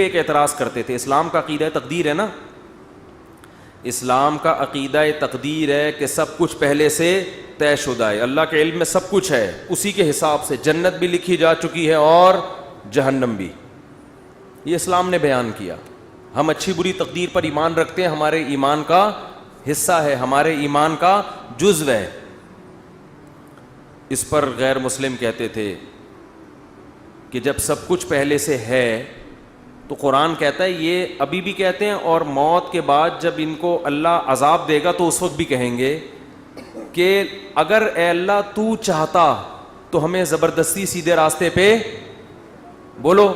ایک اعتراض کرتے تھے. اسلام کا عقیدہ تقدیر ہے نا, اسلام کا عقیدہ تقدیر ہے کہ سب کچھ پہلے سے طے شدہ ہے, اللہ کے علم میں سب کچھ ہے, اسی کے حساب سے جنت بھی لکھی جا چکی ہے اور جہنم بھی. یہ اسلام نے بیان کیا. ہم اچھی بری تقدیر پر ایمان رکھتے ہیں, ہمارے ایمان کا حصہ ہے, ہمارے ایمان کا جزو ہے. اس پر غیر مسلم کہتے تھے کہ جب سب کچھ پہلے سے ہے تو قرآن کہتا ہے, یہ ابھی بھی کہتے ہیں اور موت کے بعد جب ان کو اللہ عذاب دے گا تو اس وقت بھی کہیں گے کہ اگر اے اللہ تو چاہتا تو ہمیں زبردستی سیدھے راستے پہ بولو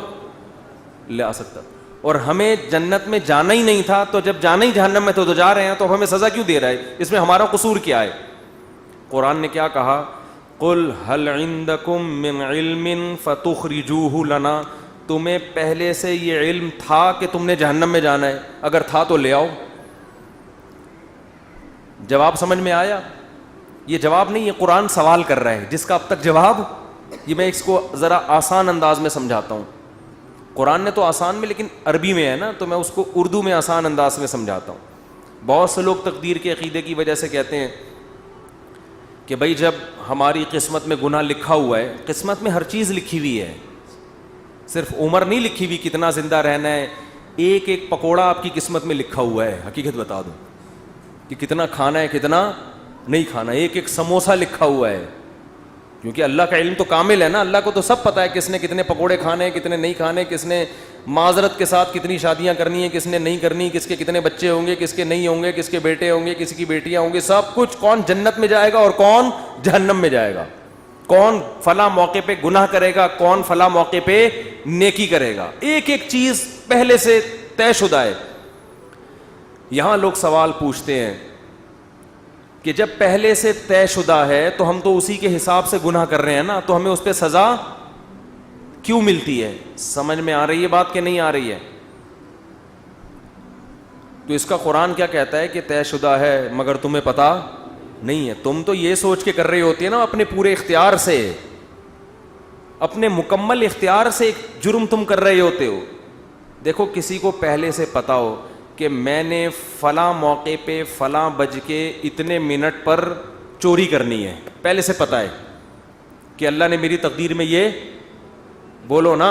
لے آ سکتا, اور ہمیں جنت میں جانا ہی نہیں تھا, تو جب جانا ہی جہنم میں تو جا رہے ہیں, تو اب ہمیں سزا کیوں دے رہا ہے؟ اس میں ہمارا قصور کیا ہے؟ قرآن نے کیا کہا, قل هل عندکم من علم فتخرجوه لنا, تمہیں پہلے سے یہ علم تھا کہ تم نے جہنم میں جانا ہے؟ اگر تھا تو لے آؤ. جواب سمجھ میں آیا؟ یہ جواب نہیں, یہ قرآن سوال کر رہا ہے جس کا اب تک جواب, یہ میں اس کو ذرا آسان انداز میں سمجھاتا ہوں. قرآن نے تو آسان میں, لیکن عربی میں ہے نا, تو میں اس کو اردو میں آسان انداز میں سمجھاتا ہوں. بہت سے لوگ تقدیر کے عقیدے کی وجہ سے کہتے ہیں کہ بھائی جب ہماری قسمت میں گناہ لکھا ہوا ہے, قسمت میں ہر چیز لکھی ہوئی ہے, صرف عمر نہیں لکھی ہوئی کتنا زندہ رہنا ہے, ایک ایک پکوڑا آپ کی قسمت میں لکھا ہوا ہے. حقیقت بتا دوں کہ کتنا کھانا ہے کتنا نہیں کھانا, ایک ایک سموسا لکھا ہوا ہے, کیونکہ اللہ کا علم تو کامل ہے نا, اللہ کو تو سب پتہ ہے کس نے کتنے پکوڑے کھانے ہیں کتنے نہیں کھانے, کس نے معذرت کے ساتھ کتنی شادیاں کرنی ہیں کس نے نہیں کرنی, کس کے کتنے بچے ہوں گے کس کے نہیں ہوں گے, کس کے بیٹے ہوں گے کس کی بیٹیاں ہوں گے, سب کچھ, کون جنت میں جائے گا اور کون جہنم میں جائے گا, کون فلاں موقع پہ گناہ کرے گا کون فلاں موقع پہ نیکی کرے گا, ایک ایک چیز پہلے سے طے شدہ ہے. یہاں لوگ سوال پوچھتے ہیں کہ جب پہلے سے طے شدہ ہے تو ہم تو اسی کے حساب سے گناہ کر رہے ہیں نا, تو ہمیں اس پہ سزا کیوں ملتی ہے؟ سمجھ میں آ رہی ہے بات کہ نہیں آ رہی ہے؟ تو اس کا قرآن کیا کہتا ہے کہ طے شدہ ہے مگر تمہیں پتہ نہیں ہے. تم تو یہ سوچ کے کر رہی ہوتی ہے نا اپنے پورے اختیار سے, اپنے مکمل اختیار سے ایک جرم تم کر رہے ہوتے ہو. دیکھو کسی کو پہلے سے پتہ ہو کہ میں نے فلاں موقع پہ فلاں بج کے اتنے منٹ پر چوری کرنی ہے, پہلے سے پتہ ہے کہ اللہ نے میری تقدیر میں یہ بولو نا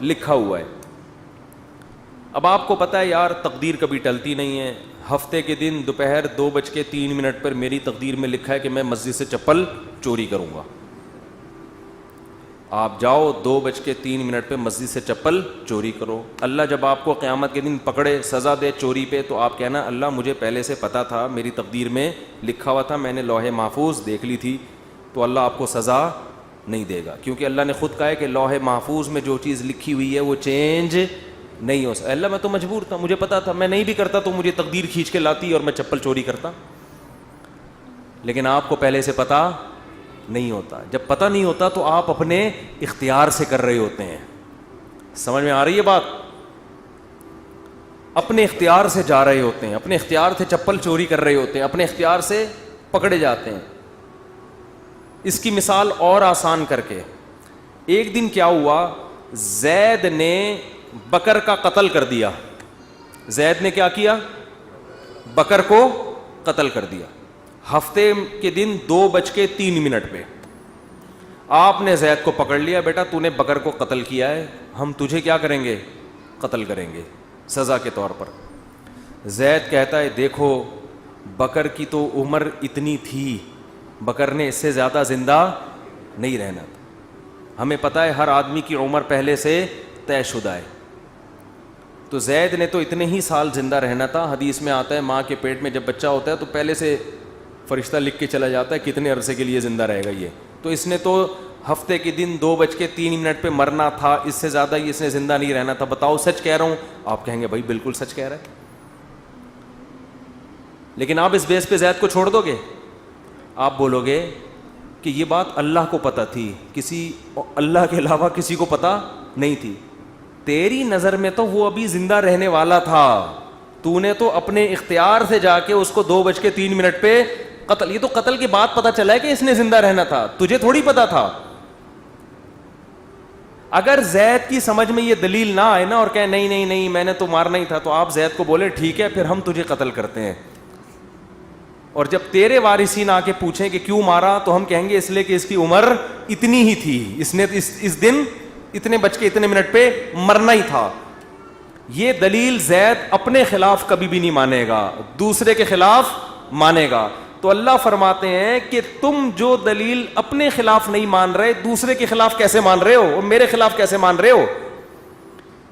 لکھا ہوا ہے. اب آپ کو پتہ ہے یار تقدیر کبھی ٹلتی نہیں ہے, ہفتے کے دن دوپہر 2:03 پر میری تقدیر میں لکھا ہے کہ میں مسجد سے چپل چوری کروں گا. آپ جاؤ 2:03 پہ مسجد سے چپل چوری کرو. اللہ جب آپ کو قیامت کے دن پکڑے سزا دے چوری پہ, تو آپ کہنا اللہ مجھے پہلے سے پتہ تھا, میری تقدیر میں لکھا ہوا تھا, میں نے لوح محفوظ دیکھ لی تھی. تو اللہ آپ کو سزا نہیں دے گا, کیونکہ اللہ نے خود کہا ہے کہ لوح محفوظ میں جو چیز لکھی ہوئی ہے وہ چینج نہیں ہو سکتا. اللہ میں تو مجبور تھا, مجھے پتا تھا, میں نہیں بھی کرتا تو مجھے تقدیر کھینچ کے لاتی اور میں چپل چوری کرتا. لیکن آپ کو پہلے سے پتا نہیں ہوتا. جب پتہ نہیں ہوتا تو آپ اپنے اختیار سے کر رہے ہوتے ہیں. سمجھ میں آ رہی ہے بات؟ اپنے اختیار سے جا رہے ہوتے ہیں, اپنے اختیار سے چپل چوری کر رہے ہوتے ہیں, اپنے اختیار سے پکڑے جاتے ہیں. اس کی مثال اور آسان کر کے, ایک دن کیا ہوا, زید نے بکر کا قتل کر دیا. زید نے کیا کیا؟ بکر کو قتل کر دیا. ہفتے کے دن 2:03 پہ آپ نے زید کو پکڑ لیا, بیٹا تو نے بکر کو قتل کیا ہے, ہم تجھے کیا کریں گے؟ قتل کریں گے سزا کے طور پر. زید کہتا ہے دیکھو بکر کی تو عمر اتنی تھی, بکر نے اس سے زیادہ زندہ نہیں رہنا تھا, ہمیں پتہ ہے ہر آدمی کی عمر پہلے سے طے شدہ ہے. تو زید نے تو اتنے ہی سال زندہ رہنا تھا. حدیث میں آتا ہے ماں کے پیٹ میں جب بچہ ہوتا ہے تو پہلے سے فرشتہ لکھ کے چلا جاتا ہے کتنے عرصے کے لیے زندہ رہے گا یہ. تو اس نے تو ہفتے کے دن 2:03 پہ مرنا تھا, اس سے زیادہ اس نے زندہ نہیں رہنا تھا. بتاؤ سچ کہہ رہا ہوں؟ آپ کہیں گے بھائی بالکل سچ کہہ رہا ہے. لیکن آپ اس بیس پہ زید کو چھوڑ دو گے؟ آپ بولو گے کہ یہ بات اللہ کو پتہ تھی, کسی اللہ کے علاوہ کسی کو پتہ نہیں تھی. تیری نظر میں تو وہ ابھی زندہ رہنے والا تھا, تو نے تو اپنے اختیار سے جا کے اس کو 2:03 پہ قتل. یہ تو قتل کے بعد پتہ چلا ہے کہ اس نے زندہ رہنا تھا, تجھے تھوڑی پتہ تھا. اگر زید کی سمجھ میں یہ دلیل نہ آئے نا اور کہے نہیں نہیں نہیں میں نے تو مارنا ہی تھا, تو آپ زید کو بولے ٹھیک ہے پھر ہم تجھے قتل کرتے ہیں, اور جب تیرے وارثین آ کے پوچھیں کہ کیوں مارا تو ہم کہیں گے اس لیے کہ اس کی عمر اتنی ہی تھی, اس نے اس دن اتنے بج کے اتنے منٹ پہ مرنا ہی تھا. یہ دلیل زید اپنے خلاف کبھی بھی نہیں مانے گا, دوسرے کے خلاف مانے گا. تو اللہ فرماتے ہیں کہ تم جو دلیل اپنے خلاف نہیں مان رہے دوسرے کے خلاف کیسے مان رہے ہو, اور میرے خلاف کیسے مان رہے ہو؟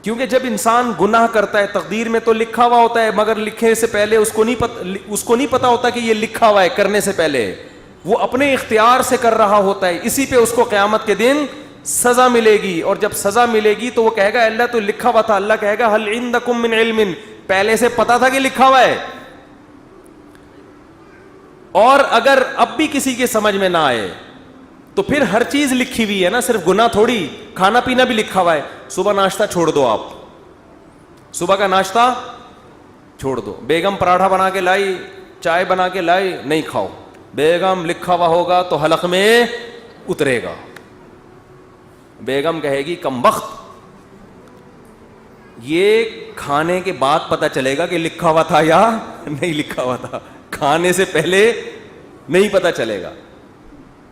کیونکہ جب انسان گناہ کرتا ہے تقدیر میں تو لکھا ہوا ہوتا ہے, مگر لکھنے سے پہلے اس کو نہیں پتا ہوتا کہ یہ لکھا ہوا ہے. کرنے سے پہلے وہ اپنے اختیار سے کر رہا ہوتا ہے, اسی پہ اس کو قیامت کے دن سزا ملے گی. اور جب سزا ملے گی تو وہ کہے گا اللہ تو لکھا ہوا تھا. اللہ کہے گا هل عندکم من علم, پہلے سے پتا تھا کہ لکھا ہوا ہے. اور اگر اب بھی کسی کے سمجھ میں نہ آئے تو پھر ہر چیز لکھی ہوئی ہے نا, صرف گناہ تھوڑی, کھانا پینا بھی لکھا ہوا ہے. صبح ناشتہ چھوڑ دو, آپ صبح کا ناشتہ چھوڑ دو. بیگم پراٹھا بنا کے لائی, چائے بنا کے لائی, نہیں کھاؤ. بیگم لکھا ہوا ہوگا تو حلق میں اترے گا. بیگم کہے گی کم بخت, یہ کھانے کے بعد پتہ چلے گا کہ لکھا ہوا تھا یا نہیں لکھا ہوا تھا, کھانے سے پہلے نہیں پتہ چلے گا.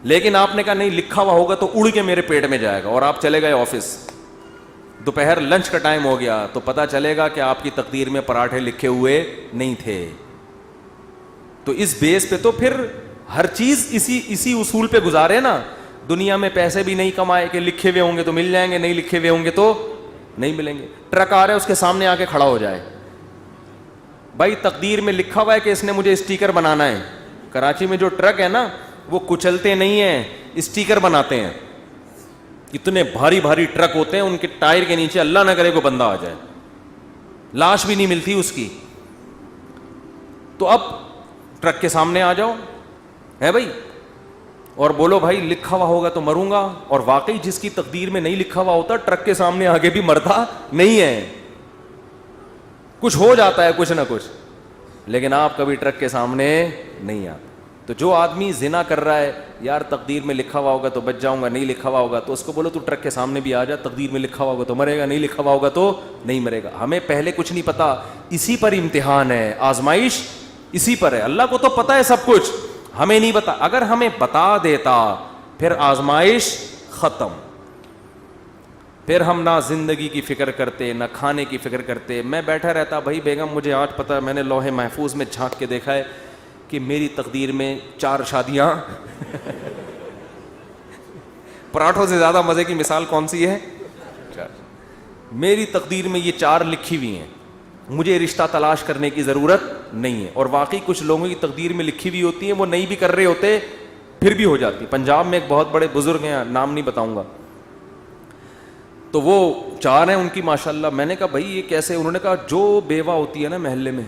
لیکن آپ نے کہا نہیں لکھا ہوا ہوگا تو اڑ کے میرے پیٹ میں جائے گا, اور آپ چلے گئے آفس, دوپہر لنچ کا ٹائم ہو گیا تو پتہ چلے گا کہ آپ کی تقدیر میں پراٹھے لکھے ہوئے نہیں تھے. تو اس بیس پہ تو پھر ہر چیز اسی اصول پہ گزارے نا. دنیا میں پیسے بھی نہیں کمائے کہ لکھے ہوئے ہوں گے تو مل جائیں گے, نہیں لکھے ہوئے ہوں گے تو نہیں ملیں گے. ٹرک آ رہا ہے اس کے سامنے آ کے کھڑا ہو جائے, بھائی تقدیر میں لکھا ہوا ہے کہ اس نے مجھے اسٹیکر بنانا ہے. کراچی میں جو ٹرک ہے نا وہ کچلتے نہیں ہیں, اسٹیکر بناتے ہیں. اتنے بھاری بھاری ٹرک ہوتے ہیں, ان کے ٹائر کے نیچے اللہ نہ کرے کوئی بندہ آ جائے, لاش بھی نہیں ملتی اس کی. تو اب ٹرک کے سامنے آ جاؤ ہے بھائی, اور بولو بھائی لکھا ہوا ہوگا تو مروں گا. اور واقعی جس کی تقدیر میں نہیں لکھا ہوا ہوتا ٹرک کے سامنے آگے بھی مرتا نہیں ہے, کچھ ہو جاتا ہے کچھ نہ کچھ, لیکن آپ کبھی ٹرک کے سامنے نہیں آتے. تو جو آدمی زنا کر رہا ہے یار تقدیر میں لکھا ہوا ہوگا تو بچ جاؤں گا, نہیں لکھا ہوا ہوگا تو اس کو بولو تو ٹرک کے سامنے بھی آ جا, تقدیر میں لکھا ہوا ہوگا تو مرے گا, نہیں لکھا ہوا ہوگا تو نہیں مرے گا. ہمیں پہلے کچھ نہیں پتا, اسی پر امتحان ہے, آزمائش اسی پر ہے. اللہ کو تو پتا ہے سب کچھ, ہمیں نہیں پتا. اگر ہمیں بتا دیتا پھر آزمائش ختم, پھر ہم نہ زندگی کی فکر کرتے نہ کھانے کی فکر کرتے. میں بیٹھا رہتا بھائی بیگم مجھے آج پتہ ہے, میں نے لوح محفوظ میں جھانک کے دیکھا ہے کہ میری تقدیر میں 4 شادیاں پراٹھوں سے زیادہ مزے کی مثال کون سی ہے؟ میری تقدیر میں یہ 4 لکھی ہوئی ہیں, مجھے رشتہ تلاش کرنے کی ضرورت نہیں ہے. اور واقعی کچھ لوگوں کی تقدیر میں لکھی ہوئی ہوتی ہیں, وہ نہیں بھی کر رہے ہوتے پھر بھی ہو جاتی. پنجاب میں ایک بہت بڑے بزرگ ہیں, نام نہیں بتاؤں گا, تو وہ 4 ہیں ان کی ماشاءاللہ. میں نے کہا بھائی یہ کیسے؟ انہوں نے کہا جو بیوہ ہوتی ہے نا محلے میں,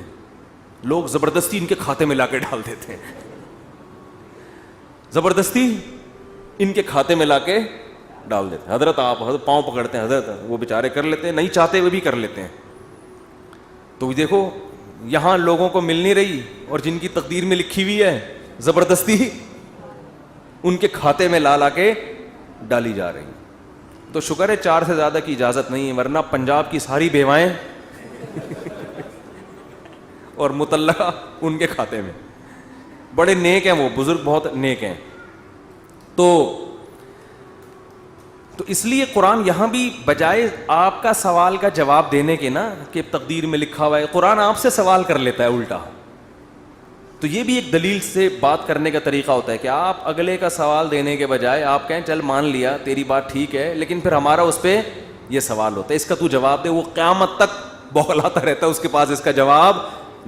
لوگ زبردستی ان کے کھاتے میں لا کے ڈال دیتے ہیں, زبردستی ان کے کھاتے میں لا کے ڈال دیتے ہیں. حضرت آپ حضرت پاؤں پکڑتے ہیں, حضرت وہ بیچارے کر لیتے ہیں, نہیں چاہتے ہوئے بھی کر لیتے ہیں. تو دیکھو یہاں لوگوں کو مل نہیں رہی, اور جن کی تقدیر میں لکھی ہوئی ہے زبردستی ان کے کھاتے میں لا کے ڈالی جا رہی. تو شکر ہے 4 سے زیادہ کی اجازت نہیں ہے, ورنہ پنجاب کی ساری بیوائیں اور مطلقہ ان کے کھاتے میں. بڑے نیک ہیں وہ بزرگ, بہت نیک ہیں. تو اس لیے قرآن یہاں بھی بجائے آپ کا سوال کا جواب دینے کے نا کہ تقدیر میں لکھا ہوا ہے, قرآن آپ سے سوال کر لیتا ہے الٹا. تو یہ بھی ایک دلیل سے بات کرنے کا طریقہ ہوتا ہے کہ آپ اگلے کا سوال دینے کے بجائے آپ کہیں چل مان لیا تیری بات ٹھیک ہے, لیکن پھر ہمارا اس پہ یہ سوال ہوتا ہے, اس کا تو جواب دے. وہ قیامت تک بوکھلاتا رہتا ہے, اس کے پاس اس کا جواب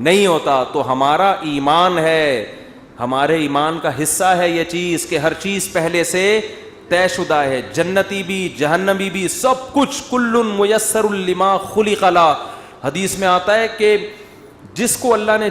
نہیں ہوتا. تو ہمارا ایمان ہے, ہمارے ایمان کا حصہ ہے یہ چیز کہ ہر چیز پہلے سے طے شدہ ہے, جنتی بھی جہنمی بھی سب کچھ. کل میسر لما خلق لا, حدیث میں آتا ہے کہ جس کو اللہ نے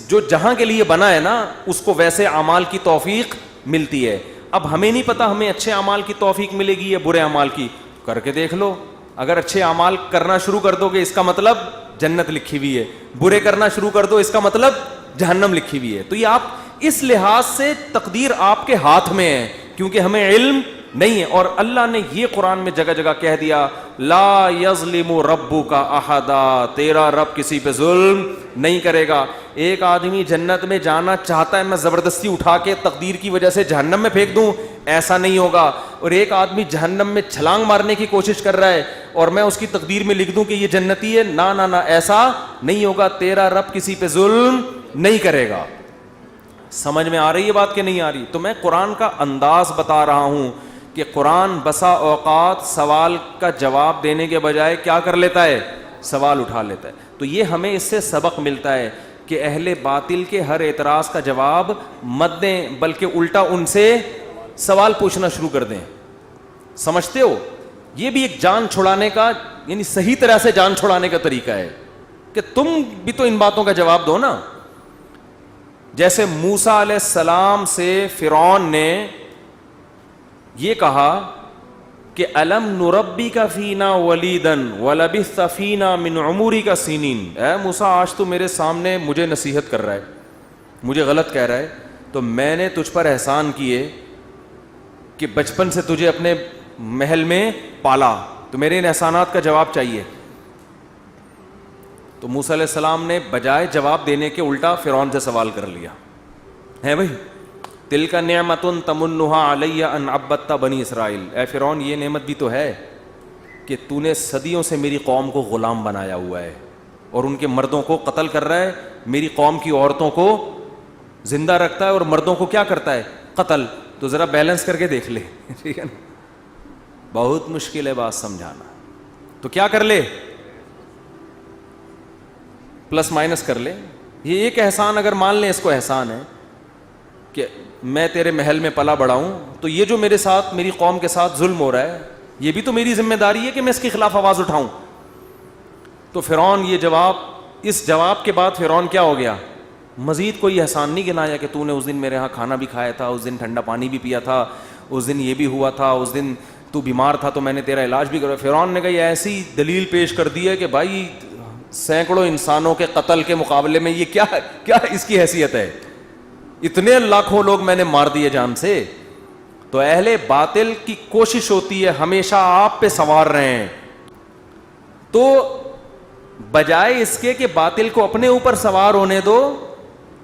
جو جہاں کے لیے بنا ہے نا اس کو ویسے اعمال کی توفیق ملتی ہے. اب ہمیں نہیں پتا ہمیں اچھے اعمال کی توفیق ملے گی یا برے اعمال کی, کر کے دیکھ لو. اگر اچھے اعمال کرنا شروع کر دو گے اس کا مطلب جنت لکھی ہوئی ہے, برے کرنا شروع کر دو اس کا مطلب جہنم لکھی ہوئی ہے. تو یہ آپ اس لحاظ سے تقدیر آپ کے ہاتھ میں ہے, کیونکہ ہمیں علم نہیں ہے. اور اللہ نے یہ قرآن میں جگہ جگہ کہہ دیا لا یظلم ربک احدا, تیرا رب کسی پہ ظلم نہیں کرے گا. ایک آدمی جنت میں جانا چاہتا ہے, میں زبردستی اٹھا کے تقدیر کی وجہ سے جہنم میں پھینک دوں, ایسا نہیں ہوگا. اور ایک آدمی جہنم میں چھلانگ مارنے کی کوشش کر رہا ہے اور میں اس کی تقدیر میں لکھ دوں کہ یہ جنتی ہے, نہ نہ نہ, ایسا نہیں ہوگا. تیرا رب کسی پہ ظلم نہیں کرے گا. سمجھ میں آ رہی ہے بات کہ نہیں آ رہی؟ تو میں قرآن کا انداز بتا رہا ہوں کہ قرآن بسا اوقات سوال کا جواب دینے کے بجائے کیا کر لیتا ہے, سوال اٹھا لیتا ہے. تو یہ ہمیں اس سے سبق ملتا ہے کہ اہل باطل کے ہر اعتراض کا جواب مت دیں, بلکہ الٹا ان سے سوال پوچھنا شروع کر دیں. سمجھتے ہو؟ یہ بھی ایک جان چھڑانے کا, یعنی صحیح طرح سے جان چھڑانے کا طریقہ ہے کہ تم بھی تو ان باتوں کا جواب دو نا. جیسے موسیٰ علیہ السلام سے فرعون نے یہ کہا کہ الم نربک فینا ولیدا ولبثت فینا من عمرک سنین, اے موسیٰ آج تو میرے سامنے مجھے نصیحت کر رہا ہے, مجھے غلط کہہ رہا ہے, تو میں نے تجھ پر احسان کیے کہ بچپن سے تجھے اپنے محل میں پالا, تو میرے ان احسانات کا جواب چاہیے. تو موسیٰ علیہ السلام نے بجائے جواب دینے کے الٹا فرعون سے سوال کر لیا ہے بھائی, تلک نعمت تمنها علی ان عبدت بنی اسرائیل, اے فرعون یہ نعمت بھی تو ہے کہ تو نے صدیوں سے میری قوم کو غلام بنایا ہوا ہے اور ان کے مردوں کو قتل کر رہا ہے, میری قوم کی عورتوں کو زندہ رکھتا ہے اور مردوں کو کیا کرتا ہے, قتل. تو ذرا بیلنس کر کے دیکھ لے, ٹھیک ہے نا, بہت مشکل ہے بات سمجھانا. تو کیا کر لے, پلس مائنس کر لے. یہ ایک احسان اگر مان لیں اس کو احسان ہے کہ میں تیرے محل میں پلا بڑا ہوں, تو یہ جو میرے ساتھ میری قوم کے ساتھ ظلم ہو رہا ہے یہ بھی تو میری ذمہ داری ہے کہ میں اس کے خلاف آواز اٹھاؤں. تو فرعون یہ جواب, اس جواب کے بعد فرعون کیا ہو گیا, مزید کوئی احسان نہیں گنایا کہ تو نے اس دن میرے ہاں کھانا بھی کھایا تھا, اس دن ٹھنڈا پانی بھی پیا تھا, اس دن یہ بھی ہوا تھا, اس دن تو بیمار تھا تو میں نے تیرا علاج بھی کرا. فرعون نے کہا یہ ایسی دلیل پیش کر دی ہے کہ بھائی سینکڑوں انسانوں کے قتل کے مقابلے میں یہ کیا اس کی حیثیت ہے, اتنے لاکھوں لوگ میں نے مار دیے جان سے. تو اہل باطل کی کوشش ہوتی ہے ہمیشہ آپ پہ سوار رہے ہیں, تو بجائے اس کے کہ باطل کو اپنے اوپر سوار ہونے دو,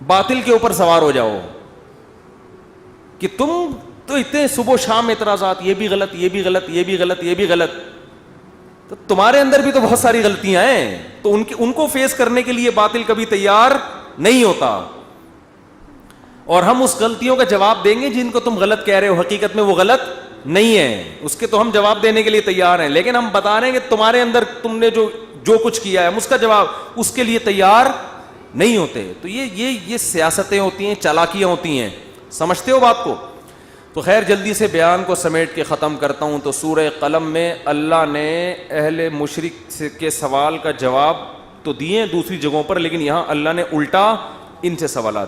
باطل کے اوپر سوار ہو جاؤ کہ تم تو اتنے صبح و شام اعتراضات, یہ بھی غلط, یہ بھی غلط, یہ بھی غلط, یہ بھی غلط. تو تمہارے اندر بھی تو بہت ساری غلطیاں ہیں, تو ان کو فیس کرنے کے لیے باطل کبھی تیار نہیں ہوتا. اور ہم اس غلطیوں کا جواب دیں گے جن کو تم غلط کہہ رہے ہو, حقیقت میں وہ غلط نہیں ہے, اس کے تو ہم جواب دینے کے لیے تیار ہیں, لیکن ہم بتا رہے ہیں کہ تمہارے اندر تم نے جو کچھ کیا ہے ہم اس کا جواب اس کے لیے تیار نہیں ہوتے. تو یہ سیاستیں ہوتی ہیں, چالاکیاں ہوتی ہیں. سمجھتے ہو بات کو؟ تو خیر جلدی سے بیان کو سمیٹ کے ختم کرتا ہوں. تو سورہ قلم میں اللہ نے اہل مشرک کے سوال کا جواب تو دیے دوسری جگہوں پر, لیکن یہاں اللہ نے الٹا ان سے سوالات